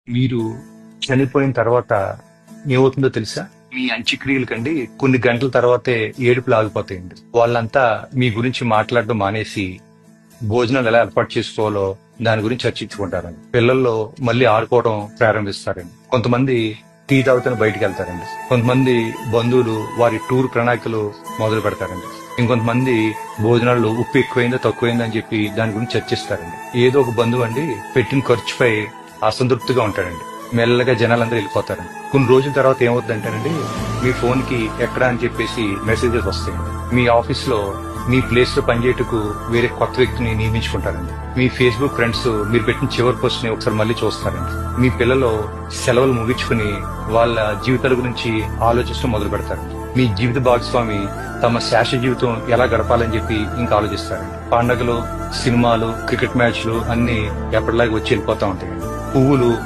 మీరు చనిపోయిన తర్వాత ఏమవుతుందో తెలుసా? మీ అంత్యక్రియల కండి కొన్ని గంటల తర్వాతే ఏడుపులు ఆగిపోతాయండి. వాళ్ళంతా మీ గురించి మాట్లాడడం మానేసి భోజనాలు ఎలా ఏర్పాటు చేసుకోవాలో దాని గురించి చర్చించుకుంటారండి. పిల్లల్లో మళ్ళీ ఆడుకోవడం ప్రారంభిస్తారండి. కొంతమంది టీ తాగుతూనే బయటికి వెళ్తారండి. కొంతమంది బంధువులు వారి టూర్ ప్రణాళికలు మొదలు పెడతారండి. ఇంకొంతమంది భోజనాల్లో ఉప్పు ఎక్కువైందా తక్కువైందా అని చెప్పి దాని గురించి చర్చిస్తారండి. ఏదో ఒక బంధువు అండి పెట్టిన ఖర్చుపై అసంతృప్తిగా ఉంటాడండి. మెల్లగా జనాలందరూ వెళ్ళిపోతారండి. కొన్ని రోజుల తర్వాత ఏమవుతుందంటేనండి మీ ఫోన్ కి ఎక్కడ అని చెప్పేసి మెసేజెస్ వస్తాయండి. మీ ఆఫీస్ లో మీ ప్లేస్ లో పనిచేయటకు వేరే కొత్త వ్యక్తిని నియమించుకుంటారండి. మీ ఫేస్బుక్ ఫ్రెండ్స్ మీరు పెట్టిన చివరి పోస్ట్ ని ఒకసారి మళ్ళీ చూస్తారండి. మీ పిల్లలు సెలవులు ముగించుకుని వాళ్ళ జీవితాల గురించి ఆలోచించడం మొదలు పెడతారండి. మీ జీవిత భాగస్వామి తమ శాశ్వత జీవితం ఎలా గడపాలని చెప్పి ఇంకా ఆలోచిస్తారండి. పండగలు, సినిమాలు, క్రికెట్ మ్యాచ్లు అన్ని ఎప్పటిలాగా వచ్చి వెళ్ళిపోతా ఉంటాయండి. పువ్వులు